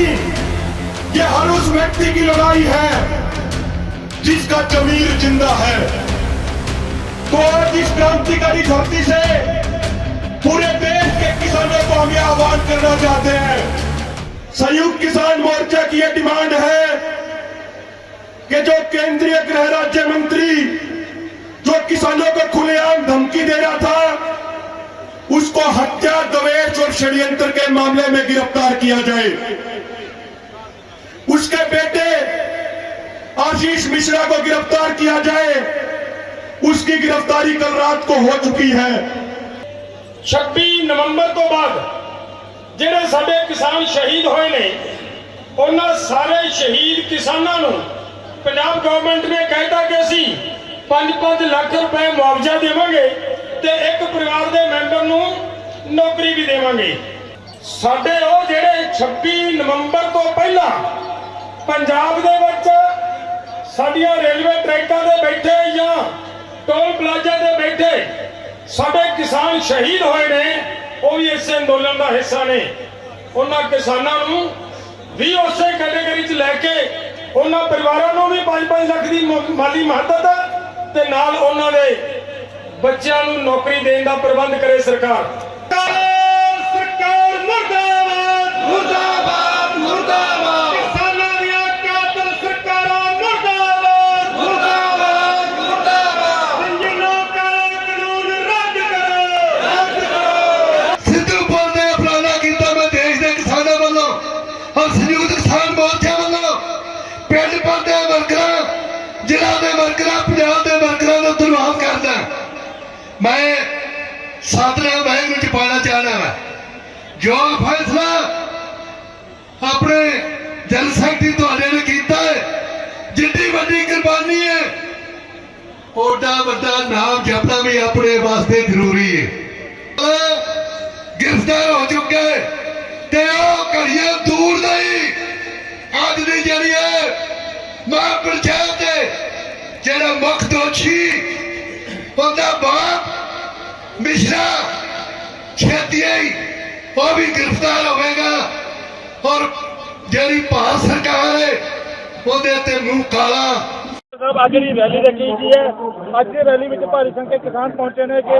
नहीं, ये हर उस व्यक्ति की लड़ाई है जिसका जमीर जिंदा है। तो आज इस क्रांतिकारी धरती से पूरे देश के किसानों को हम ये आह्वान करना चाहते हैं। संयुक्त किसान मोर्चा की यह डिमांड है कि जो केंद्रीय गृह राज्य मंत्री जो किसानों को खुलेआम धमकी दे रहा था, उसको हत्या, दवेश और षड्यंत्र के मामले में गिरफ्तार किया जाए। उसके बेटे आशीष मिश्रा को गिरफ्तार किया जाए। उसकी गिरफ्तारी कल रात को हो चुकी है। 26 नवंबर तो बाद ਜਿਹੜੇ ਸਾਡੇ किसान शहीद ਹੋਏ ਨੇ, ਉਹਨਾਂ ਸਾਰੇ शहीद किसानों ਨੂੰ पंजाब गवर्नमेंट ने कहता कि ਅਸੀਂ 5-5 ਲੱਖ रुपए मुआवजा देवांगे ਤੇ ਇੱਕ ਪਰਿਵਾਰ ਦੇ ਮੈਂਬਰ ਨੂੰ ਨੌਕਰੀ ਵੀ ਦੇਵਾਂਗੇ। ਸਾਡੇ ਉਹ ਜਿਹੜੇ 26 ਨਵੰਬਰ ਤੋਂ ਪਹਿਲਾਂ ਪੰਜਾਬ ਦੇ ਵਿੱਚ ਸਾਡੀਆਂ ਰੇਲਵੇ ਟਰੈਕਾਂ ਤੇ ਬੈਠੇ ਜਾਂ ਟੋਲ ਪਲਾਜ਼ਾ ਤੇ ਬੈਠੇ ਸਾਡੇ ਕਿਸਾਨ ਸ਼ਹੀਦ ਹੋਏ ਨੇ, ਉਹ ਵੀ ਇਸ ਅੰਦੋਲਨ ਦਾ ਹਿੱਸਾ ਨੇ। ਉਹਨਾਂ ਕਿਸਾਨਾਂ ਨੂੰ ਵੀ ਉਸੇ ਕੈਟੇਗਰੀ 'ਚ ਲੈ ਕੇ ਉਹਨਾਂ ਪਰਿਵਾਰਾਂ ਨੂੰ ਵੀ 5-5 ਲੱਖ ਦੀ ਮਾਲੀ ਮਦਦ ਤੇ ਨਾਲ ਉਹਨਾਂ ਦੇ ਬੱਚਿਆਂ ਨੂੰ ਨੌਕਰੀ ਦੇਣ ਦਾ ਪ੍ਰਬੰਧ ਕਰੇ ਸਰਕਾਰ। ਸਰਕਾਰ ਮੁਰਦਾਬਾਦ, ਮੁਰਦਾਬਾਦ, ਮੁਰਦਾਬਾਦ। ਕਿਸਾਨਾਂ ਦੀਆਂ ਕਾਤਲ ਸਰਕਾਰਾਂ ਮੁਰਦਾਬਾਦ, ਮੁਰਦਾਬਾਦ, ਮੁਰਦਾਬਾਦ। ਇੰਜਨੋਂ ਕਾਲਾ ਕਾਨੂੰਨ ਰੱਦ ਕਰੋ, ਰੱਦ ਕਰੋ। ਸਿੱਧੂ ਬੋਲਦੇ ਫਲਾਣਾ ਕੀਤਾ ਮੈਂ ਦੇਸ਼ ਦੇ ਕਿਸਾਨਾਂ ਵੱਲੋਂ ਔਰ ਸੰਯੁਕਤ ਕਿਸਾਨ ਮੋਰਚਾ ਵੱਲੋਂ ਪਿੰਡ ਪੱਧਰ ਦੇ ਵਰਕਰਾਂ, ਜ਼ਿਲ੍ਹਾ ਦੇ ਵਰਕਰਾਂ, ਪੰਜਾਬ ਦੇ ਵਰਕਰਾਂ ਨੂੰ ਧੰਨਵਾਦ ਕਰਦਾ। मैं साधना वाहिगुरू च पाना चाहना है जो फैसला अपने जन शक्ति तुहाडे ने कीता है, जितनी वड्डी कुर्बानी है ओडा वड्डा नाम जपना भी अपने वास्ते जरूरी है। गिरफ्तार हो चुके ते घड़ियां दूर नहीं, अज दी जड़ी है मां पंचायत जेड़ा मुख दोषी ਉਹਦਾ ਬਾਪ ਮਿਸ਼ਰਾ ਛੇਤੀ ਹੀ ਉਹ ਵੀ ਗ੍ਰਿਫਤਾਰ ਹੋਵੇਗਾ ਔਰ ਜਿਹੜੀ ਭਾਰਤ ਸਰਕਾਰ ਹੈ ਉਹਦੇ ਤੇ ਮੂੰਹ ਕਾਲਾ। ਅੱਜ ਦੀ ਰੈਲੀ ਰੱਖੀ ਗਈ ਹੈ। ਅੱਜ ਦੀ ਰੈਲੀ ਵਿੱਚ ਭਾਰੀ ਸੰਖਿਆ ਕਿਸਾਨ ਪਹੁੰਚੇ ਨੇ ਕਿ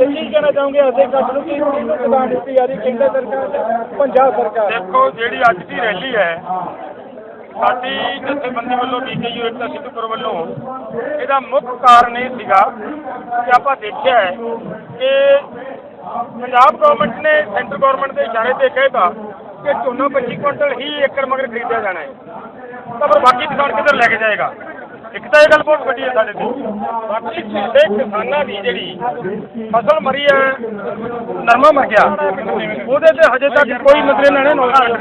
ਕੀ ਕਹਿਣਾ ਚਾਹੋਗੇ ਅਸੀਂ ਕੱਢ ਨੂੰ ਕੀ ਕਿਸਾਨ ਦਿੱਤੀ ਜਾ ਰਹੀ ਕੇਂਦਰ ਸਰਕਾਰ ਤੇ ਪੰਜਾਬ ਸਰਕਾਰ? ਦੇਖੋ, ਜਿਹੜੀ ਅੱਜ ਦੀ ਰੈਲੀ ਹੈ ਸਾਡੀ ਜਥੇਬੰਦੀ ਵੱਲੋਂ BKU ਏਕਤਾ ਸਿੱਧੂਪੁਰ ਵੱਲੋਂ ਇਹਦਾ ਮੁੱਖ ਕਾਰਨ ਇਹ ਸੀਗਾ ਕਿ ਆਪਾਂ ਦੇਖਿਆ ਹੈ ਕਿ ਪੰਜਾਬ ਗਵਰਨਮੈਂਟ ਨੇ ਸੈਂਟਰ ਗਵਰਨਮੈਂਟ ਦੇ ਇਸ਼ਾਰੇ ਤੇ ਕਹਿਤਾ ਕਿ ਝੋਨਾ 25 ਕੁਇੰਟਲ ਹੀ ਏਕੜ ਮਗਰ ਖਰੀਦਿਆ ਜਾਣਾ ਹੈ, ਤਾਂ ਫਿਰ ਬਾਕੀ ਕਿਸਾਨ ਕਿੱਧਰ ਲੈ ਕੇ ਜਾਏਗਾ? ਇੱਕ ਤਾਂ ਇਹ ਗੱਲ ਬਹੁਤ ਵੱਡੀ ਹੈ ਸਾਡੇ ਤੇ। ਬਾਕੀ ਸਾਡੇ ਕਿਸਾਨਾਂ ਦੀ ਜਿਹੜੀ ਫਸਲ ਮਰੀ ਹੈ, ਨਰਮਾ ਮਰ ਗਿਆ, ਉਹਦੇ ਤੇ ਹਜੇ ਤੱਕ ਕੋਈ ਮਸਲੇ ਨਾ ਨੇ।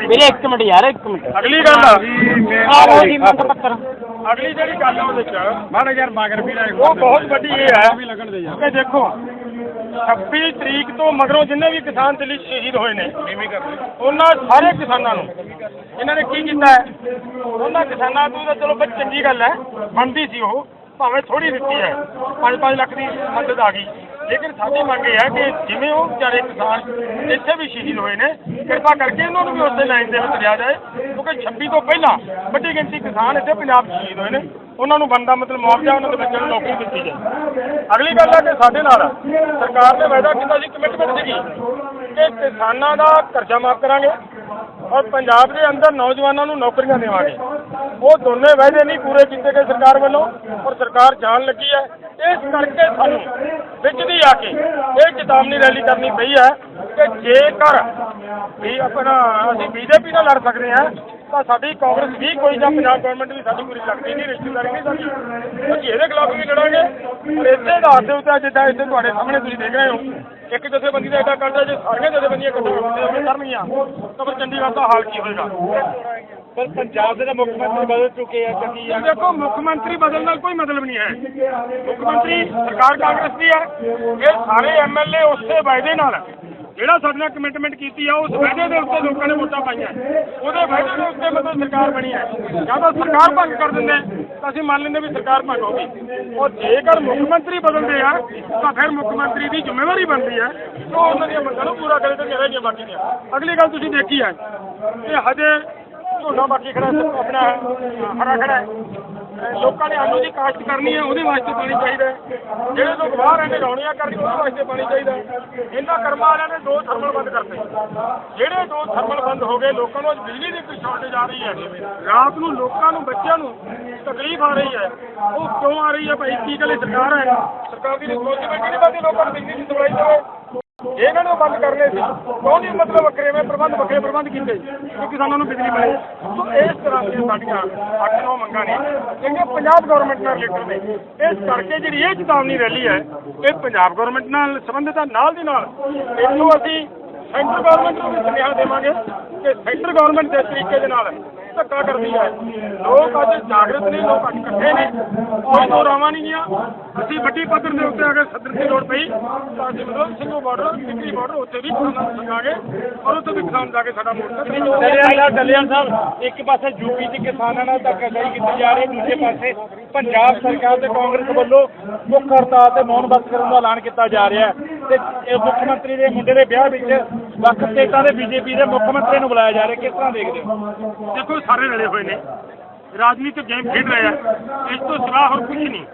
ਵੀਰੇ ਇੱਕ ਮਿੰਟ ਯਾਰ, ਇੱਕ ਮਿੰਟ। ਅਗਲੀ ਗੱਲ ਅਗਲੀ ਜਿਹੜੀ ਗੱਲ ਉਹਦੇ ਚ ਉਹ ਬਹੁਤ ਵੱਡੀ ਇਹ ਹੈ ਕਿ ਦੇਖੋ 26 ਤਰੀਕ ਤੋਂ ਮਗਰੋਂ ਜਿੰਨੇ ਵੀ ਕਿਸਾਨ ਦਿੱਲੀ ਸ਼ਹੀਦ ਹੋਏ ਨੇ, ਉਹਨਾਂ ਸਾਰੇ ਕਿਸਾਨਾਂ ਨੂੰ ਇਹਨਾਂ ਨੇ ਕੀ ਕੀਤਾ ਹੈ? ਉਹਨਾਂ ਕਿਸਾਨਾਂ ਨੂੰ ਤਾਂ ਚਲੋ ਚੰਗੀ ਗੱਲ ਹੈ, ਬਣਦੀ ਸੀ, ਉਹ ਭਾਵੇਂ ਥੋੜੀ ਦਿੱਤੀ ਹੈ, 5-5 ਲੱਖ ਦੀ ਮਦਦ ਆ ਗਈ। ਲੇਕਿਨ ਸਾਡੀ ਮੰਗ ਇਹ ਹੈ ਕਿ ਜਿਵੇਂ ਉਹ ਵਿਚਾਰੇ ਕਿਸਾਨ ਇੱਥੇ ਵੀ ਸ਼ਹੀਦ ਹੋਏ ਨੇ, ਕਿਰਪਾ ਕਰਕੇ ਉਹਨਾਂ ਨੂੰ ਵੀ ਉਸੇ ਲਾਈਨ ਦੇ ਵਿੱਚ ਲਿਆ ਜਾਏ, ਕਿਉਂਕਿ 26 ਤੋਂ ਪਹਿਲਾਂ ਵੱਡੀ ਗਿਣਤੀ ਕਿਸਾਨ ਇੱਥੇ ਪੰਜਾਬ 'ਚ ਸ਼ਹੀਦ ਹੋਏ ਨੇ। ਉਹਨਾਂ ਨੂੰ ਬਣਦਾ ਮਤਲਬ ਮੁਆਵਜ਼ਾ, ਉਹਨਾਂ ਦੇ ਬੱਚਿਆਂ ਨੂੰ ਨੌਕਰੀ ਦਿੱਤੀ ਜਾਏ। ਅਗਲੀ ਗੱਲ ਹੈ ਕਿ ਸਾਡੇ ਨਾਲ ਸਰਕਾਰ ਨੇ ਵਾਅਦਾ ਕੀਤਾ ਸੀ, ਕਮਿਟਮੈਂਟ ਸੀਗੀ ਕਿ ਕਿਸਾਨਾਂ ਦਾ ਕਰਜ਼ਾ ਮਾਫ ਕਰਾਂਗੇ ਔਰ ਪੰਜਾਬ ਦੇ ਅੰਦਰ ਨੌਜਵਾਨਾਂ ਨੂੰ ਨੌਕਰੀਆਂ ਦੇਵਾਂਗੇ। ਉਹ ਦੋਨੇ ਵਾਅਦੇ ਨਹੀਂ ਪੂਰੇ ਕੀਤੇ ਗਏ ਸਰਕਾਰ ਵੱਲੋਂ ਔਰ ਸਰਕਾਰ ਜਾਣ ਲੱਗੀ ਹੈ। ਇਸ ਕਰਕੇ ਸਾਨੂੰ ਵਿੱਚ ਦੀ ਆ ਕੇ ਇਹ ਚੇਤਾਵਨੀ ਰੈਲੀ ਕਰਨੀ ਪਈ ਹੈ ਕਿ ਜੇਕਰ ਵੀ ਆਪਣਾ ਅਸੀਂ BJP ਨਾਲ ਲੜ ਸਕਦੇ ਹਾਂ ਤਾਂ ਸਾਡੀ ਕਾਂਗਰਸ ਵੀ ਕੋਈ ਜਾਂ ਪੰਜਾਬ ਗਵਰਨਮੈਂਟ ਵੀ ਸਾਡੀ ਪੂਰੀ ਲੱਗਦੀ ਨਹੀਂ, ਰਿਸ਼ਤੇਦਾਰੀ ਨਹੀਂ ਸਾਡੀ, ਅਸੀਂ ਇਹਦੇ ਖਿਲਾਫ ਵੀ ਲੜਾਂਗੇ। ਔਰ ਇਸੇ ਆਧਾਰ ਦੇ ਉੱਤੇ ਜਿੱਦਾਂ ਇੱਥੇ ਤੁਹਾਡੇ ਸਾਹਮਣੇ ਤੁਸੀਂ ਦੇਖ ਰਹੇ ਹੋ, ਇੱਕ ਜਥੇਬੰਦੀ ਦਾ ਐਡਾ ਕਰਦਾ, ਜੇ ਸਾਰੀਆਂ ਜਥੇਬੰਦੀਆਂ ਕਰਨਗੀਆਂ ਤਾਂ ਫਿਰ ਚੰਡੀਗੜ੍ਹ ਦਾ ਹਾਲ ਕੀ ਹੋਏਗਾ? ਪਰ ਪੰਜਾਬ ਦੇ ਮੁੱਖ ਮੰਤਰੀ ਬਦਲ ਚੁੱਕੇ ਆ। ਦੇਖੋ, ਮੁੱਖ ਮੰਤਰੀ ਬਦਲਣ ਨਾਲ ਕੋਈ ਮਤਲਬ ਨਹੀਂ ਹੈ। ਮੁੱਖ ਮੰਤਰੀ ਸਰਕਾਰ ਕਾਂਗਰਸ ਦੀ ਹੈ। ਇਹ ਸਾਰੇ MLA ਉਸੇ ਵਾਅਦੇ ਨਾਲ ਜਿਹੜਾ ਸਾਡੇ ਨਾਲ ਕਮਿਟਮੈਂਟ ਕੀਤੀ ਆ, ਉਸ ਵਾਅਦੇ ਦੇ ਉੱਤੇ ਲੋਕਾਂ ਨੇ ਵੋਟਾਂ ਪਾਈਆਂ, ਉਹਦੇ ਵਾਅਦੇ ਦੇ ਉੱਤੇ ਮਤਲਬ ਸਰਕਾਰ ਬਣੀ ਹੈ। ਜਾਂ ਤਾਂ ਸਰਕਾਰ ਭੰਗ ਕਰ ਦਿੰਦੇ ਤਾਂ ਅਸੀਂ ਮੰਨ ਲੈਂਦੇ ਵੀ ਸਰਕਾਰ ਭੰਗ ਹੋ ਗਈ। ਔਰ ਜੇਕਰ ਮੁੱਖ ਮੰਤਰੀ ਬਦਲਦੇ ਆ ਤਾਂ ਫਿਰ ਮੁੱਖ ਮੰਤਰੀ ਦੀ ਜ਼ਿੰਮੇਵਾਰੀ ਬਣਦੀ ਹੈ ਕਿ ਉਹ ਉਹਨਾਂ ਦੀਆਂ ਮੰਗਾਂ ਨੂੰ ਪੂਰਾ ਕਰੇ ਤੇ ਰਹਿ ਗਈਆਂ ਬਾਕੀ ਦੀਆਂ। ਅਗਲੀ ਗੱਲ ਤੁਸੀਂ ਦੇਖੀ ਹੈ ਕਿ ਹਜੇ ਝੋਨਾ ਬਾਕੀ ਖੜਾ ਆਪਣਾ ਹਰਾ ਖੜਾ ਹੈ। ਲੋਕਾਂ ਨੇ ਆਲੂ ਦੀ ਕਾਸ਼ਤ ਕਰਨੀ ਹੈ, ਉਹਦੇ ਵਾਸਤੇ ਪਾਣੀ ਚਾਹੀਦਾ ਹੈ। ਜਿਹੜੇ ਲੋਕ ਬਾਹਰ ਰਹਿੰਦੇ ਰੌਣੀਆਂ ਕਰਨੀ ਉਹਦੇ ਵਾਸਤੇ ਪਾਣੀ ਚਾਹੀਦਾ ਹੈ। ਇਹਨਾਂ ਕਰਮਾਂ ਵਾਲਿਆਂ ਨੇ 2 ਥਰਮਲ ਬੰਦ ਕਰਤੇ। ਜਿਹੜੇ 2 ਥਰਮਲ ਬੰਦ ਹੋ ਗਏ, ਲੋਕਾਂ ਨੂੰ ਅੱਜ ਬਿਜਲੀ ਦੀ ਕੋਈ ਸ਼ਾਰਟੇਜ ਆ ਰਹੀ ਹੈ। ਰਾਤ ਨੂੰ ਲੋਕਾਂ ਨੂੰ, ਬੱਚਿਆਂ ਨੂੰ ਤਕਲੀਫ ਆ ਰਹੀ ਹੈ। ਉਹ ਕਿਉਂ ਆ ਰਹੀ ਹੈ ਭਾਈ? ਕੀ ਗੱਲ ਸਰਕਾਰ ਹੈ? ਸਰਕਾਰ ਦੀ ਰਿਸਪੌਂਸਿਬਿਲਿਟੀ ਨਹੀਂ ਬਣਦੀ ਲੋਕਾਂ ਨੂੰ ਬਿਜਲੀ ਦੀ ਸਪਲਾਈ ਦੇਵੇ। ਇਹਨਾਂ ਨੂੰ ਬੰਦ ਕਰਨੇ ਸੀ, ਕਿਉਂ ਨਹੀਂ ਮਤਲਬ ਵੱਖਰੇ ਪ੍ਰਬੰਧ ਕੀਤੇ ਕਿ ਕਿਸਾਨਾਂ ਨੂੰ ਬਿਜਲੀ ਮਿਲੇ। ਸੋ ਇਸ ਤਰ੍ਹਾਂ ਦੀਆਂ ਸਾਡੀਆਂ 8-9 ਮੰਗਾਂ ਨੇ ਜਿਹੜੀਆਂ ਪੰਜਾਬ ਗੌਰਮੈਂਟ ਨਾਲ ਰਿਲੇਟਡ ਨੇ। ਇਸ ਕਰਕੇ ਜਿਹੜੀ ਇਹ ਚੇਤਾਵਨੀ ਰੈਲੀ ਹੈ, ਇਹ ਪੰਜਾਬ ਗੌਰਮੈਂਟ ਨਾਲ ਸੰਬੰਧਿਤ ਹੈ। ਨਾਲ ਦੀ ਨਾਲ ਇਹਨੂੰ ਅਸੀਂ ਸੈਂਟਰ ਗੌਰਮੈਂਟ ਨੂੰ ਵੀ ਸੁਨੇਹਾ ਦੇਵਾਂਗੇ ਕਿ ਸੈਂਟਰ ਗੌਰਮੈਂਟ ਦੇ ਤਰੀਕੇ ਦੇ ਨਾਲ ਧੱਕਾ ਕਰਦੀ ਹੈ। ਲੋਕ ਅੱਜ ਜਾਗਰਤ ਨੇ, ਲੋਕ ਅੱਜ ਇਕੱਠੇ ਨੇ, ਕੋਈ ਦੋ ਰਾਵਾਂ ਨਹੀਂ ਗੀਆਂ। ਅਸੀਂ ਵੱਡੀ ਪੱਧਰ ਦੇ ਉੱਤੇ ਅਗਰ ਸੱਦਣ ਦੀ ਲੋੜ ਪਈ ਤਾਂ ਅਸੀਂ ਮਤਲਬ ਸਿੰਘੂ ਬਾਰਡਰ, ਟਿੱਕਰੀ ਬਾਰਡਰ ਉੱਥੇ ਵੀ ਕਿਸਾਨਾਂ ਨੂੰ ਸੰਗਾਂਗੇ ਔਰ ਉੱਥੇ ਵੀ ਕਿਸਾਨ ਜਾ ਕੇ ਸਾਡਾ ਮੋਰਚਾ ਡੱਲੇਵਾਲ ਸਾਹਿਬ, ਇੱਕ ਪਾਸੇ ਯੂਪੀ ਦੇ ਕਿਸਾਨਾਂ ਨਾਲ ਧੱਕਾਸ਼ਾਹੀ ਕੀਤੀ ਜਾ ਰਹੀ, ਦੂਜੇ ਪਾਸੇ ਪੰਜਾਬ ਸਰਕਾਰ ਤੇ ਕਾਂਗਰਸ ਵੱਲੋਂ ਮੁੱਖ ਹੜਤਾਲ ਤੇ ਮੌਨ ਬਸ ਕਰਨ ਦਾ ਐਲਾਨ ਕੀਤਾ ਜਾ ਰਿਹਾ ਹੈ ਤੇ ਇਹ ਮੁੱਖ ਮੰਤਰੀ ਦੇ ਮੁੰਡੇ ਦੇ ਵਿਆਹ ਵਿੱਚ ਵੱਖ ਸਟੇਟਾਂ ਦੇ ਬੀਜੇਪੀ ਦੇ ਮੁੱਖ ਮੰਤਰੀ ਨੂੰ ਬੁਲਾਇਆ ਜਾ ਰਿਹਾ। ਕਿਸ ਤਰ੍ਹਾਂ ਦੇਖਦੇ ਹੋ? ਦੇਖੋ, ਸਾਰੇ ਰਲੇ ਹੋਏ ਨੇ, ਰਾਜਨੀਤਿਕ ਗੇਮ ਖੇਡ ਰਹੇ ਆ। ਇਸ ਤੋਂ ਸਿਵਾ ਹੋਰ ਕੁਝ ਨਹੀਂ।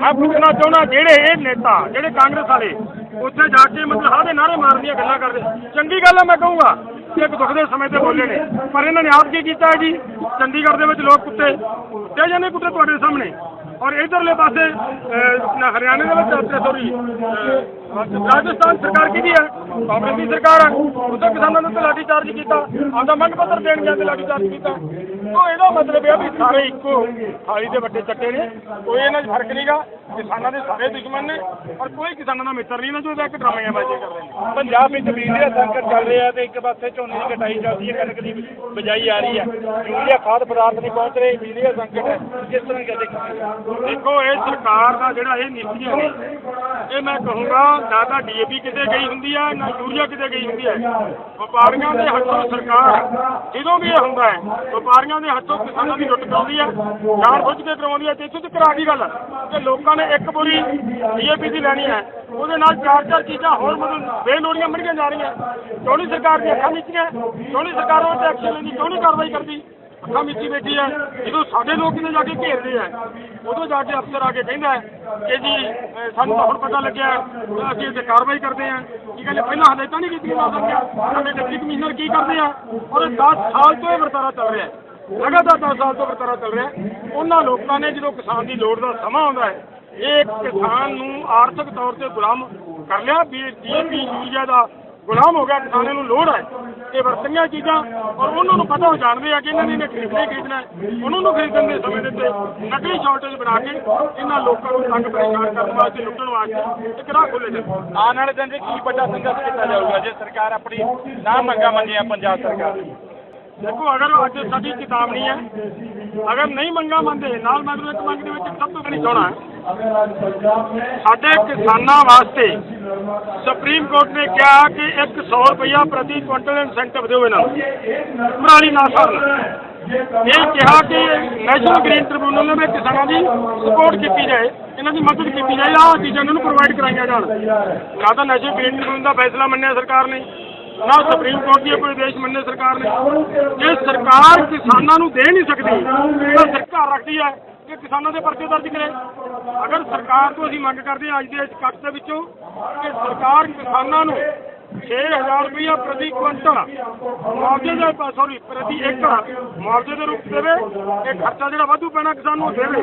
ਮੈਂ ਪੁੱਛਣਾ ਚਾਹੁੰਦਾ, ਜਿਹੜੇ ਇਹ ਨੇਤਾ, ਜਿਹੜੇ ਕਾਂਗਰਸ ਵਾਲੇ ਉੱਥੇ ਜਾ ਕੇ ਮਤਲਬ ਹਾਦੇ ਨਾਰੇ ਮਾਰਨ ਦੀਆਂ ਗੱਲਾਂ ਕਰਦੇ, ਚੰਗੀ ਗੱਲ ਹੈ, ਮੈਂ ਕਹੂੰਗਾ ਕਿ ਇੱਕ ਦੁੱਖ ਦੇ ਸਮੇਂ ਤੇ ਬੋਲੇ ਨੇ, ਪਰ ਇਹਨਾਂ ਨੇ ਆਪ ਕੀ ਕੀਤਾ ਹੈ ਜੀ? ਚੰਡੀਗੜ੍ਹ ਦੇ ਵਿੱਚ ਲੋਕ ਕੁੱਤੇ ਜਾਂਦੇ ਕੁੱਤੇ ਤੁਹਾਡੇ ਸਾਹਮਣੇ, ਔਰ ਇਧਰਲੇ ਪਾਸੇ ਹਰਿਆਣੇ ਦੇ ਵਿੱਚ ਰਾਜਸਥਾਨ ਸਰਕਾਰ ਕਿਹਦੀ ਹੈ? ਕਾਂਗਰਸ ਦੀ ਸਰਕਾਰ ਹੈ। ਉੱਥੇ ਕਿਸਾਨਾਂ ਨੂੰ ਲਾਠੀ ਚਾਰਜ ਕੀਤਾ, ਆਪਦਾ ਮੰਗ ਪੱਤਰ ਦੇਣ ਗਿਆ ਤੇ ਲਾਠੀ ਚਾਰਜ ਕੀਤਾ। ਤੋ ਇਹਦਾ ਮਤਲਬ ਇਹ ਵੀ ਸਾਰੇ ਇੱਕੋ ਥਾਲੀ ਦੇ ਵੱਡੇ ਚੱਟੇ ਨੇ, ਕੋਈ ਇਹਨਾਂ 'ਚ ਫਰਕ ਨਹੀਂਗਾ। ਕਿਸਾਨਾਂ ਦੇ ਸਾਰੇ ਦੁਸ਼ਮਣ ਨੇ, ਪਰ ਕੋਈ ਕਿਸਾਨਾਂ ਦਾ ਮਿੱਤਰ ਨਹੀਂ ਨਾ ਜੋ ਇੱਕ ਡਰਾਮੇ ਬਾਜ਼ੀ ਕਰ ਰਹੇ ਨੇ। ਪੰਜਾਬ ਵਿੱਚ ਬਿਜਲੀ ਦਾ ਸੰਕਟ ਚੱਲ ਰਿਹਾ ਤੇ ਇੱਕ ਪਾਸੇ ਝੋਨੇ ਦੀ ਕਟਾਈ ਚੱਲਦੀ ਹੈ, ਕਣਕ ਦੀ ਬਿਜਾਈ ਆ ਰਹੀ ਹੈ, ਯੂਰੀਆ ਖਾਦ ਪਦਾਰਥ ਨਹੀਂ ਪਹੁੰਚ ਰਹੇ, ਬਿਜਲੀ ਦਾ ਸੰਕਟ ਹੈ। ਕਿਸ ਤਰ੍ਹਾਂ ਕਹਿੰਦੇ? ਦੇਖੋ, ਇਹ ਸਰਕਾਰ ਦਾ ਜਿਹੜਾ ਇਹ ਨੀਤੀਆਂ ਨੇ, ਇਹ ਮੈਂ ਕਹੂੰਗਾ ਨਾ ਤਾਂ DAP ਕਿਤੇ ਗਈ ਹੁੰਦੀ ਹੈ, ਨਾ ਯੂਰੀਆ ਕਿਤੇ ਗਈ ਹੁੰਦੀ ਹੈ। ਵਪਾਰੀਆਂ ਦੇ ਹੱਥੋਂ ਸਰਕਾਰ ਜਦੋਂ ਵੀ ਇਹ ਹੁੰਦਾ ਹੈ, ਵਪਾਰੀਆਂ ਦੇ ਹੱਥੋਂ ਕਿਸਾਨਾਂ ਦੀ ਲੁੱਟ ਕਰਾਉਂਦੀ ਹੈ, ਜਾਣ ਬੁੱਝ ਕੇ ਕਰਵਾਉਂਦੀ ਹੈ। ਤੇ ਇੱਥੋਂ ਤੱਕ ਆ ਗਈ ਗੱਲ ਕਿ ਲੋਕਾਂ ਨੇ ਇੱਕ ਬੋਰੀ DAP ਦੀ ਲੈਣੀ ਹੈ, ਉਹਦੇ ਨਾਲ 4-4 ਚੀਜ਼ਾਂ ਹੋਰ ਮਤਲਬ ਬੇਲੋੜੀਆਂ ਮਿਲੀਆਂ ਜਾ ਰਹੀਆਂ। ਕਿਉਂ ਨਹੀਂ ਸਰਕਾਰ ਦੀਆਂ ਅੱਖਾਂ ਮੀਚੀਆਂ? ਕਿਉਂ ਨਹੀਂ ਸਰਕਾਰ ਉਹ 'ਤੇ ਐਕਸ਼ਨ ਲੈਂਦੀ? ਕਿਉਂ ਨਹੀਂ ਕਾਰਵਾਈ ਕਰਦੀ? ਅੱਖਾਂ ਮੀਚੀ ਬੈਠੀ ਹੈ। ਜਦੋਂ ਸਾਡੇ ਲੋਕ ਕਿਤੇ ਜਾ ਕੇ ਘੇਰਦੇ ਆ, ਉਦੋਂ ਜਾ ਕੇ ਅਫਸਰ ਆ ਕੇ ਕਹਿੰਦਾ ਕਿ ਜੀ ਸਾਨੂੰ ਤਾਂ ਹੁਣ ਪਤਾ ਲੱਗਿਆ, ਅਸੀਂ ਇੱਥੇ ਕਾਰਵਾਈ ਕਰਦੇ ਹਾਂ। ਕੀ ਗੱਲ ਪਹਿਲਾਂ ਹਦਾਇਤਾਂ ਨਹੀਂ ਕੀਤੀਆਂ ਜਾ ਸਕਦੀਆਂ? ਸਾਡੇ ਡਿਪਟੀ ਕਮਿਸ਼ਨਰ ਕੀ ਕਰਦੇ ਆ? ਔਰ 10 ਸਾਲ ਤੋਂ ਇਹ ਵਰਤਾਰਾ ਚੱਲ ਰਿਹਾ, ਲਗਾਤਾਰ 10 ਸਾਲ ਤੋਂ ਵਰਤਾਰਾ ਚੱਲ ਰਿਹਾ। ਉਹਨਾਂ ਲੋਕਾਂ ਨੇ ਜਦੋਂ ਕਿਸਾਨ ਦੀ ਲੋੜ ਦਾ ਸਮਾਂ ਆਉਂਦਾ ਹੈ, ਇਹ ਕਿਸਾਨ ਨੂੰ ਆਰਥਿਕ ਤੌਰ ਤੇ ਗੁਲਾਮ ਕਰ ਲਿਆ। DAP ਯੂਰੀਆ ਦਾ ਗੁਲਾਮ ਹੋ ਗਿਆ। ਕਿਸਾਨਾਂ ਨੂੰ ਲੋੜ ਹੈ ਇਹ ਵਰਤੀਆਂ ਚੀਜ਼ਾਂ, ਔਰ ਉਹਨਾਂ ਨੂੰ ਪਤਾ ਹੋ ਜਾਣਦੇ ਆ ਕਿ ਇਹਨਾਂ ਨੇ ਖਰੀਦਣਾ, ਉਹਨਾਂ ਨੂੰ ਖਰੀਦਣ ਦੇ ਸਮੇਂ ਦੇ ਉੱਤੇ ਨਕਲੀ ਸ਼ਾਰਟੇਜ ਬਣਾ ਕੇ ਇਹਨਾਂ ਲੋਕਾਂ ਨੂੰ ਤੰਗ ਪਰੇਸ਼ਾਨ ਕਰਨ ਵਾਸਤੇ, ਲੁੱਟਣ ਵਾਸਤੇ ਇੱਕ ਰਾਹ ਖੋਲ੍ਹੇ ਜਾਂਦੇ। ਆਉਣ ਵਾਲੇ ਦਿਨ 'ਚ ਕੀ ਵੱਡਾ ਸੰਘਰਸ਼ ਕੀਤਾ ਜਾਊਗਾ ਜੇ ਸਰਕਾਰ ਆਪਣੀ ਨਾ ਮੰਗਾਂ ਮੰਨੀਆਂ ਪੰਜਾਬ ਸਰਕਾਰ ਦੀ? ਦੇਖੋ, ਅਗਰ ਅੱਜ ਸਾਡੀ ਚੇਤਾਵਨੀ ਹੈ, ਅਗਰ ਨਹੀਂ ਮੰਗਾਂ ਮੰਨਦੇ, ਨਾਲ ਮੈਂ ਇੱਕ ਮੰਗ ਦੇ ਵਿੱਚ ਸਭ ਤੋਂ ਪਹਿਲੀ ਚਾਹੁੰਦਾ ਸਾਡੇ ਕਿਸਾਨਾਂ ਵਾਸਤੇ ਸੁਪਰੀਮ ਕੋਰਟ ਨੇ ਕਿਹਾ ਕਿ 100 ਰੁਪਇਆ ਪ੍ਰਤੀ ਕੁਇੰਟਲ ਇਨਸੈਂਟਿਵ ਦਿਓ ਇਹਨਾਂ ਨੂੰ, ਪਰਾਲੀ ਨਾ ਸਾੜਨ। ਇਹ ਕਿਹਾ ਕਿ ਨੈਸ਼ਨਲ ਗ੍ਰੀਨ ਟ੍ਰਿਬਿਊਨਲ ਨੇ ਵੀ ਕਿਸਾਨਾਂ ਦੀ ਸਪੋਰਟ ਕੀਤੀ ਜਾਏ, ਇਹਨਾਂ ਦੀ ਮਦਦ ਕੀਤੀ ਜਾਏ, ਆਹ ਚੀਜ਼ਾਂ ਇਹਨਾਂ ਨੂੰ ਪ੍ਰੋਵਾਈਡ ਕਰਾਈਆਂ ਜਾਣ। ਨਾ ਤਾਂ ਨੈਸ਼ਨਲ ਗ੍ਰੀਨ ਟ੍ਰਿਬਿਊਨਲ ਦਾ ਫੈਸਲਾ ਮੰਨਿਆ ਸਰਕਾਰ ਨੇ, ਨਾ ਸੁਪਰੀਮ ਕੋਰਟ ਦੀ ਕੋਈ ਆਦੇਸ਼ ਮੰਨੇ ਸਰਕਾਰ ਨੇ। ਜੇ ਸਰਕਾਰ ਕਿਸਾਨਾਂ ਨੂੰ ਦੇ ਨਹੀਂ ਸਕਦੀ ਤਾਂ ਸਰਕਾਰ ਰੱਖਦੀ ਹੈ ਕਿ ਕਿਸਾਨਾਂ ਦੇ ਪਰਚੇ ਦਰਜ ਕਰੇ। ਅਗਰ ਸਰਕਾਰ ਤੋਂ ਅਸੀਂ ਮੰਗ ਕਰਦੇ ਹਾਂ ਅੱਜ ਦੇ ਇਸ ਇਕੱਠ ਦੇ ਵਿੱਚੋਂ ਕਿ ਸਰਕਾਰ ਕਿਸਾਨਾਂ ਨੂੰ 6000 ਰੁਪਇਆ ਪ੍ਰਤੀ ਕੁਇੰਟਲ ਮੁਆਵਜ਼ੇ ਦੇ ਪ੍ਰਤੀ ਏਕੜ ਮੁਆਵਜ਼ੇ ਦੇ ਰੂਪ ਦੇਵੇ। ਇਹ ਖਰਚਾ ਜਿਹੜਾ ਵਾਧੂ ਪੈਣਾ ਕਿਸਾਨ ਨੂੰ ਦੇਵੇ।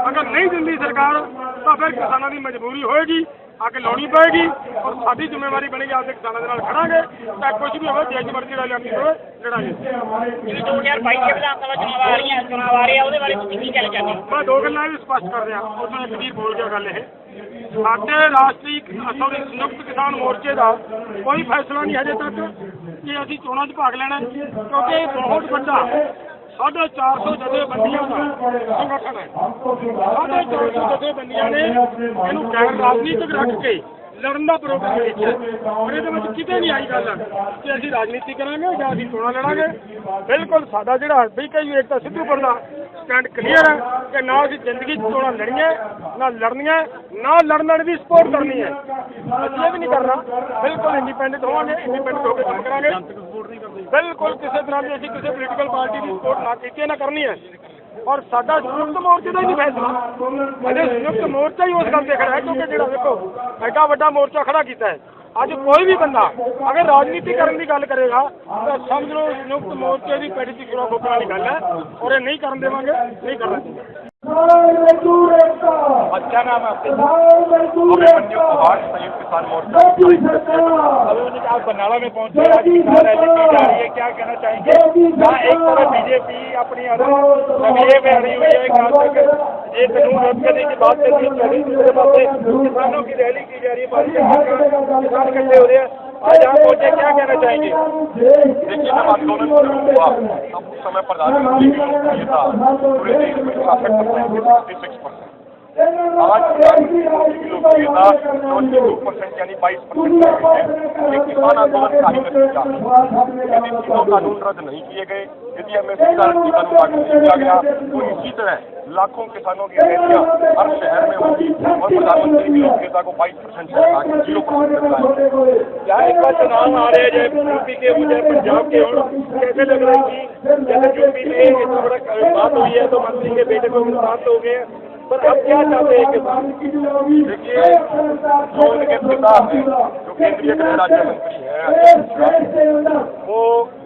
ਅਗਰ ਨਹੀਂ ਦਿੰਦੀ ਸਰਕਾਰ ਤਾਂ ਫਿਰ ਕਿਸਾਨਾਂ ਦੀ ਮਜਬੂਰੀ ਹੋਏਗੀ, ਅੱਗ ਲਾਉਣੀ ਪਏਗੀ, ਔਰ ਸਾਡੀ ਜ਼ਿੰਮੇਵਾਰੀ ਬਣੇਗੀ ਆਪਦੇ ਕਿਸਾਨਾਂ ਦੇ ਨਾਲ ਖੜਾਂਗੇ। ਤਾਂ ਕੁਝ ਵੀ ਹੋਵੇ, ਦੇਸ਼ ਮਰਜ਼ੀ ਨਾਲ ਲਿਆਂਦੀ ਹੋਵੇ, ਲੜਾਂਗੇ। 2022 ਦੇ ਵਿਧਾਨ ਸਭਾ ਚੁਣਾਵ ਆ ਰਹੇ ਆ, ਉਹਦੇ ਬਾਰੇ ਤੁਸੀਂ ਕੀ ਕਹਿਣਾ ਚਾਹੁੰਦੇ ਹੋ? ਮੈਂ 2 ਗੱਲਾਂ ਵੀ ਸਪਸ਼ਟ ਕਰ ਰਿਹਾ। ਉਹਨਾਂ ਇੱਕ ਵੀਰ ਬੋਲ ਗਿਆ ਗੱਲ ਇਹ, ਸਾਡੇ ਰਾਸ਼ਟਰੀ ਸੰਯੁਕਤ ਕਿਸਾਨ ਮੋਰਚੇ ਦਾ ਕੋਈ ਫੈਸਲਾ ਨਹੀਂ ਹਜੇ ਤੱਕ ਕਿ ਅਸੀਂ ਚੋਣਾਂ 'ਚ ਭਾਗ ਲੈਣਾ, ਕਿਉਂਕਿ ਇਹ ਬਹੁਤ ਵੱਡਾ 450 ਜਥੇਬੰਦੀਆਂ ਦਾ ਸੰਗਠਨ ਹੈ। 450 ਜਥੇਬੰਦੀਆਂ ਨੇ ਇਹਨੂੰ ਗੈਰ ਰਾਜਨੀਤਿਕ ਰੱਖ ਕੇ ਲੜਨ ਦਾ ਪ੍ਰੋਗਰਾਮ ਦੇਖਿਆ, ਔਰ ਇਹਦੇ ਵਿੱਚ ਕਿਤੇ ਨਹੀਂ ਆਈ ਗੱਲ ਕਿ ਅਸੀਂ ਰਾਜਨੀਤੀ ਕਰਾਂਗੇ ਜਾਂ ਅਸੀਂ ਚੋਣਾਂ ਲੜਾਂਗੇ। ਬਿਲਕੁਲ ਸਾਡਾ ਜਿਹੜਾ BKU ਏਕਤਾ ਸਿੱਧੂਪੁਰ ਦਾ ਸਟੈਂਡ ਕਲੀਅਰ ਹੈ ਕਿ ਨਾ ਅਸੀਂ ਜ਼ਿੰਦਗੀ 'ਚ ਚੋਣਾਂ ਲੜੀਆਂ, ਨਾ ਲੜਨੀਆਂ, ਨਾ ਲੜਨ ਵਾਲੇ ਦੀ ਸਪੋਰਟ ਕਰਨੀ ਹੈ। ਅਸੀਂ ਇਹ ਵੀ ਨਹੀਂ ਕਰਨਾ, ਬਿਲਕੁਲ ਇੰਡੀਪੈਂਡੈਂਟ ਹੋਵਾਂਗੇ, ਇੰਡੀਪੈਂਡੈਂਟ ਹੋ ਕੇ ਕੰਮ ਕਰਾਂਗੇ। ਬਿਲਕੁਲ ਕਿਸੇ ਤਰ੍ਹਾਂ ਦੀ ਅਸੀਂ ਕਿਸੇ ਪੋਲੀਟੀਕਲ ਪਾਰਟੀ ਦੀ ਸਪੋਰਟ ਨਾ ਕੀਤੀ ਨਾ ਕਰਨੀ ਹੈ ਔਰ ਸਾਡਾ ਸੰਯੁਕਤ ਮੋਰਚੇ ਦਾ ਹੀ ਨਹੀਂ ਫੈਸਲਾ ਅਜੇ ਸੰਯੁਕਤ ਮੋਰਚਾ ਹੀ ਉਸ ਗੱਲ ਤੇ ਖੜਾ ਹੈ ਕਿਉਂਕਿ ਜਿਹੜਾ ਦੇਖੋ ਐਡਾ ਵੱਡਾ ਮੋਰਚਾ ਖੜਾ ਕੀਤਾ ਹੈ ਅੱਜ ਕੋਈ ਵੀ ਬੰਦਾ ਅਗਰ ਰਾਜਨੀਤੀ ਕਰਨ ਦੀ ਗੱਲ ਕਰੇਗਾ ਤਾਂ ਸਮਝ ਲਓ ਸੰਯੁਕਤ ਮੋਰਚੇ ਦੀ ਪੈੜੀ ਦੀ ਸੁਰਾ ਖੋਪਣ ਵਾਲੀ ਗੱਲ ਹੈ ਔਰ ਇਹ ਨਹੀਂ ਕਰਨ ਦੇਵਾਂਗੇ ਨਹੀਂ ਕਰਨਾ ਚਾਹੀਦਾ। अच्छा नाम है संयुक्त किसान मोर्चा अभी आप बरनाला में पहुंचे आज किसान रैली की जा रही है, क्या कहना चाहेंगे? जहाँ एक तरफ बीजेपी अपनी रवैये में अड़ी हुई है, खासकर ये कानून रद्द करने की बात कर रही है, दूसरे पास किसानों की रैली की जा रही है, किसान इकट्ठे हो रहे हैं, आज यहाँ पहुंचे, क्या कहना चाहेंगे? देखिए जब आंदोलन शुरू हुआ तब उस समय प्रधानमंत्री की लोकप्रियता पूरे देश में 66%। आज प्रधानमंत्री की लोकप्रियता 22% यानी 22% एक किसान आंदोलन का ही नतीजा। यदि तीनों कानून रद्द नहीं किए गए, यदि एमएसपी कानून लागू नहीं किया गया तो इसी तरह लाखों किसानों की रैलियां हर शहर में होगी और प्रधानमंत्री की लोकप्रियता को 22% से बढ़ा के 0% तक। क्या एक बार चुनाव आ रहे हैं जैसे यूपी के हो चाहे पंजाब के हो, कैसे लग रहा है कि जैसे यूपी में इतना बड़ा बात हुई है तो मंत्री के बेटे को नुकसान हो गए, पर अब क्या चाहते हैं किसान? देखिए जो उनके पिता हैं जो केंद्रीय गृह राज्य मंत्री हैं वो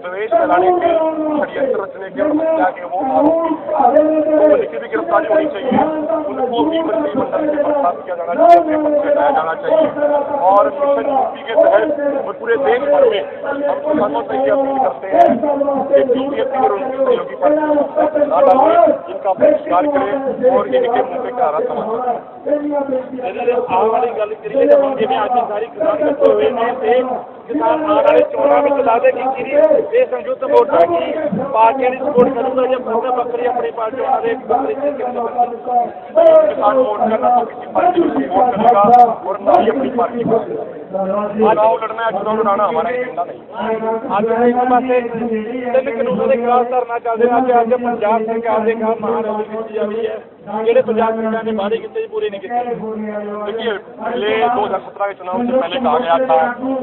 प्रवेश कराने के षड्यंत्र रचने के हत्या के वो आरोपी उनकी भी गिरफ्तारी होनी चाहिए, उनको भी मंत्रिमंडल से बर्खास्त किया जाना चाहिए, अपने पद से हटाया जाना चाहिए और मिशन यूपी के तहत पूरे देश भर में हम किसानों से ये अपील करते हैं कि बीजेपी और उनकी सहयोगी पार्टी ना डालें, इनका बहिष्कार करें और इनके मुंह पे कारा समाज आने वाली गल करिए जब मंडी में आज सारी किसान इकट्ठे हुए हैं, किसान आने वाले चुनाव में चला दे कि ये संयुक्त मोर्चा की पार्टियां की सपोर्ट करूंगा जब पूरा बकरी अपनी पार्टी वाले किसान मोर्चा ना तो किसी पार्टी को सपोर्ट करेगा और ना ही अपनी पार्टी को। चुनाव लड़ना है, चुनाव लड़ाना हमारा एजेंडा नहीं। आज एक पासे तीन कानूनों के खिलाफ धरना चल रहा है, आज पंजाब सरकार के खिलाफ महारैली की जा रही है, ਜਿਹੜੇ पंजाब सरकार ने वादे किए पूरे नहीं किए। देखिए पहले 2017 के चुनाव से पहले कहा गया था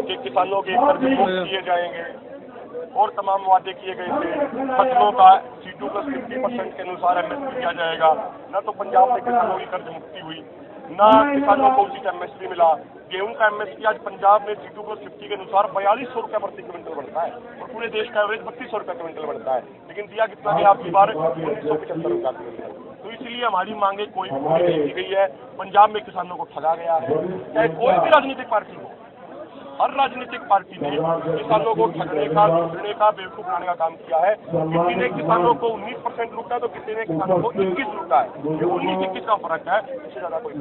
कि किसानों के कर्ज मुक्त किए जाएंगे और तमाम वादे किए गए थे। फसलों का C2+50% के अनुसार एमएसपी दिया जाएगा, न तो पंजाब में किसानों की कर्ज मुक्ति हुई, न किसानों को उसी का एमएसपी मिला। गेहूं का एमएसपी आज पंजाब में C2+50 के अनुसार 4200 रुपये प्रति क्विंटल बनता है और पूरे देश का एवरेज 3200 रुपये क्विंटल बनता है, लेकिन दिया कितना गया आपकी बार 1975 रुपये। तो इसलिए हमारी मांगे कोई पूरी नहीं की गई है। पंजाब में किसानों को ठगा गया है, चाहे कोई भी राजनीतिक पार्टी हो, हर राजनीतिक पार्टी ने किसानों को ठगने का, लूटने का, बेवकूफ बनाने का काम किया है। किसी ने किसानों को 19% लूटा तो किसी ने किसानों को 21 लूटा है। ये 19-21 का फर्क है, इससे ज्यादा कोई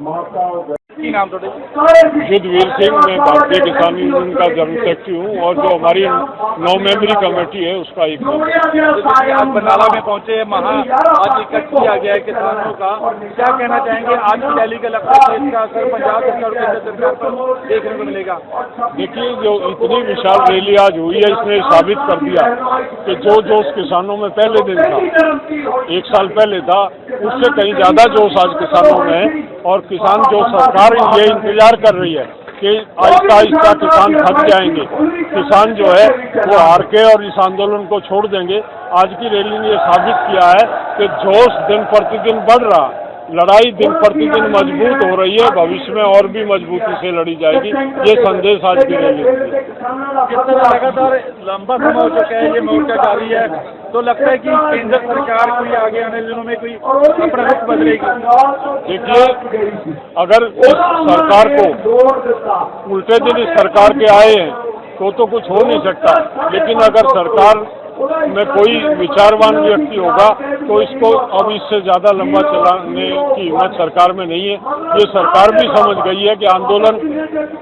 की नाम थोड़े युद्धवीर सिंह, मैं भारतीय किसान यूनियन का जनरल सेक्रेटरी हूँ और जो हमारी 9 मेंबरी कमेटी है उसका एक मेंबर। आज बरनाला में पहुंचे वहाँ आज इकट्ठ किया गया है किसानों का, क्या कहना चाहेंगे? आज की रैली का लगता है इसका असर पंजाब सरकार और केंद्र सरकार पर देखने को मिलेगा? देखिए जो इतनी विशाल रैली आज हुई है इसने साबित कर दिया कि जो जोश किसानों में पहले दिन था, 1 साल पहले था, उससे कहीं ज्यादा जोश आज किसानों में है और किसान जो सरकार ये इंतजार कर रही है कि आहिस्ता आहिस्ता किसान थक जाएंगे, किसान जो है वो हार के और इस आंदोलन को छोड़ देंगे। आज की रैली ने ये साबित किया है कि जोश दिन प्रतिदिन बढ़ रहा, लड़ाई दिन प्रतिदिन मजबूत हो रही है, भविष्य में और भी मजबूती से लड़ी जाएगी। ये संदेश आज की रैली है। लगातार लंबा समय हो चुका है ये मोर्चा जारी है, तो लगता है कि केंद्र सरकार कोई आगे आने दिनों में कोई अपना रुख बदलेगी? देखिए अगर इस सरकार को उल्टे दिन इस सरकार के आए हैं तो कुछ हो नहीं सकता, लेकिन अगर सरकार में कोई विचारवान व्यक्ति होगा तो इसको अब इससे ज्यादा लंबा चलाने की हिम्मत सरकार में नहीं है। ये सरकार भी समझ गई है कि आंदोलन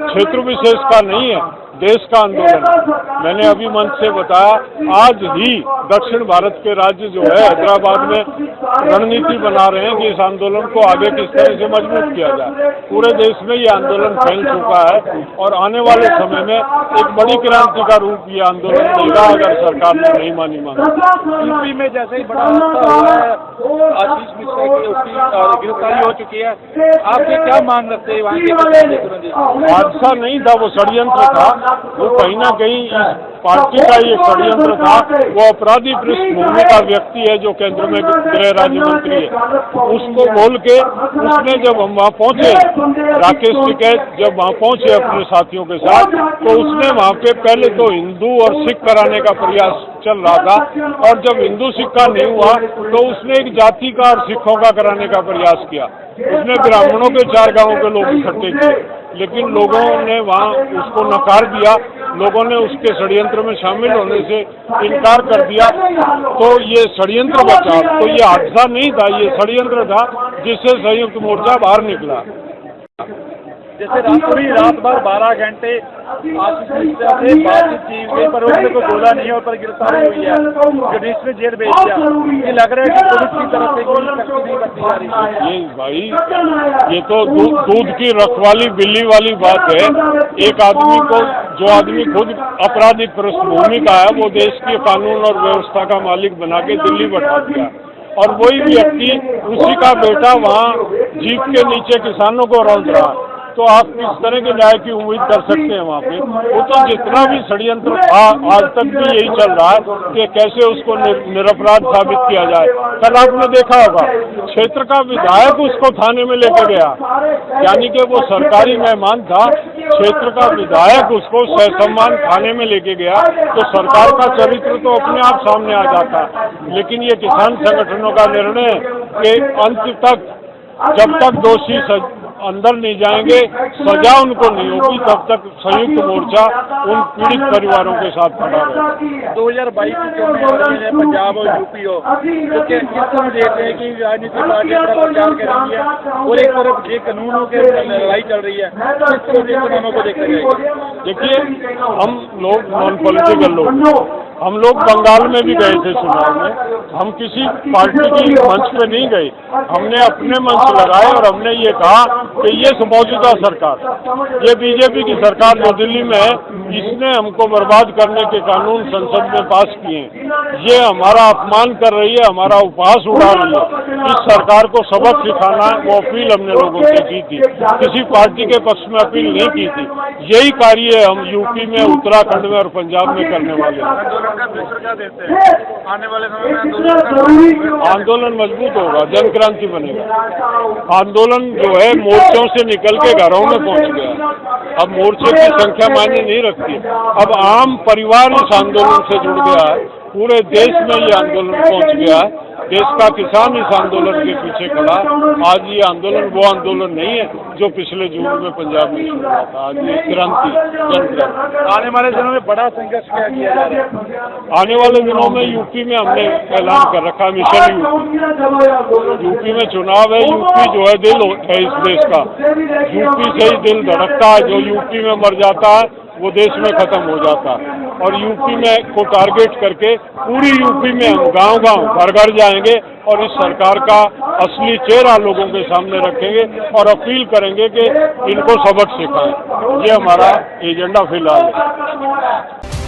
क्षेत्र विशेष का नहीं है, देश का आंदोलन। मैंने अभी मंच से बताया, आज ही दक्षिण भारत के राज्य जो है हैदराबाद में रणनीति बना रहे हैं कि इस आंदोलन को आगे किस तरह से मजबूत किया जाए। पूरे देश में ये आंदोलन फैल चुका है और आने वाले समय में एक बड़ी क्रांति का रूप ये आंदोलन लेगा अगर सरकार ने नहीं मानी मांगी। यूपी में जैसे ही बड़ा हादसा हुआ है, आशीष मिश्रा की उसकी गिरफ्तारी हो चुकी है, आपके क्या मांग रखते हैं? वहाँ के हादसा नहीं था, वो षड्यंत्र था। वो कहीं ना कहीं इस पार्टी का ये षड्यंत्र था। वो अपराधी पृष्ठभूमि का व्यक्ति है जो केंद्र में गृह राज्य मंत्री है, उसको बोल के उसने जब हम वहाँ पहुंचे, राकेश टिकैत जब वहाँ पहुंचे अपने साथियों के साथ, तो उसने वहाँ पे पहले तो हिंदू और सिख कराने का प्रयास चल रहा था, और जब हिंदू सिख का नहीं हुआ तो उसने एक जाति का और सिखों का कराने का प्रयास किया। उसने ब्राह्मणों के 4 गांवों के लोग इकट्ठे किए, लेकिन लोगों ने वहाँ उसको नकार दिया। लोगों ने उसके षड्यंत्र में शामिल होने से इनकार कर दिया। तो ये षड्यंत्र बचा, तो ये हादसा नहीं था, ये षड्यंत्र था जिससे संयुक्त मोर्चा बाहर निकला। जैसे पूरी रात भर 12 घंटे आशीष मिश्रा से बातचीत की गई, पर उसने कोई बोला नहीं और पर गिरफ्तारी हुई है, जुडिश में जेल भेज दिया। ये लग रहा है कि पुलिस की तरफ से कोई सख्ती नहीं करती जा रही। ये भाई, ये तो दूध की रखवाली बिल्ली वाली बात है। एक आदमी को, जो आदमी खुद आपराधिक पृष्ठभूमि का है, वो देश के कानून और व्यवस्था का मालिक बना के दिल्ली बैठा दिया, और वही व्यक्ति, उसी का बेटा वहाँ जीप के नीचे किसानों को रौंद रहा। तो आप किस तरह के न्याय की उम्मीद कर सकते हैं वहाँ पे? वो तो जितना भी षड्यंत्र था, आज तक भी यही चल रहा है कि कैसे उसको निरपराध साबित किया जाए। कल आपने देखा होगा, क्षेत्र का विधायक उसको थाने में लेकर गया, यानी कि वो सरकारी मेहमान था, क्षेत्र का विधायक उसको ससम्मान थाने में लेके गया। तो सरकार का चरित्र तो अपने आप सामने आ जाता। लेकिन ये किसान संगठनों का निर्णय कि अंत तक, जब तक दोषी अंदर नहीं जाएंगे, सजा उनको नहीं होगी, तब तक संयुक्त मोर्चा उन पीड़ित परिवारों के साथ खड़ा रहेगा। 2022 की चुनाव है, पंजाब और यूपी हो, तो किस तरह देखते हैं कि राजनीतिक पार्टी अपना प्रचार करेंगी और एक तरफ ये कानूनों की लड़ाई चल रही है, किस तरह से कानूनों को देखते जाएंगे? देखिए, हम लोग नॉन पॉलिटिकल लोग, हम लोग बंगाल में भी गए थे चुनाव में। हम किसी पार्टी की मंच पे नहीं गए, हमने अपने मंच लगाए और हमने ये कहा कि ये मौजूदा सरकार, ये बीजेपी की सरकार जो दिल्ली में है, इसने हमको बर्बाद करने के कानून संसद में पास किए। ये हमारा अपमान कर रही है, हमारा उपहास उड़ा रही है। इस सरकार को सबक सिखाना, वो अपील हमने लोगों से की थी, किसी पार्टी के पक्ष में अपील नहीं की थी। यही कार्य हम यूपी में, उत्तराखंड में और पंजाब में करने वाले हैं। आने वाले समय में आंदोलन मजबूत होगा, जन क्रांति बनेगा। आंदोलन जो है मोर्चों से निकल के घरों में पहुंच गया। अब मोर्चे की संख्या मायने नहीं रखती, अब आम परिवार इस आंदोलन से जुड़ गया है। पूरे देश में ये आंदोलन पहुंच गया है। देश का किसान इस आंदोलन के पीछे खड़ा। आज ये आंदोलन वो आंदोलन नहीं है जो पिछले जून में पंजाब में शुरू हुआ था। आज ये क्रांति, जन क्रांति। आने वाले दिनों में बड़ा संघर्ष क्या किया जा रहा है? आने वाले दिनों में यूपी में हमने ऐलान कर रखा, मिशन यूपी। यूपी में चुनाव है। यूपी जो है दिल है इस देश का, यूपी से ही दिल धड़कता है। जो यूपी में मर जाता है वो देश में खत्म हो जाता है। और यूपी में को टारगेट करके पूरी यूपी में हम गांव-गांव, घर-घर जाएंगे और इस सरकार का असली चेहरा लोगों के सामने रखेंगे और अपील करेंगे कि इनको सबक सिखाएं। ये हमारा एजेंडा फिलहाल है।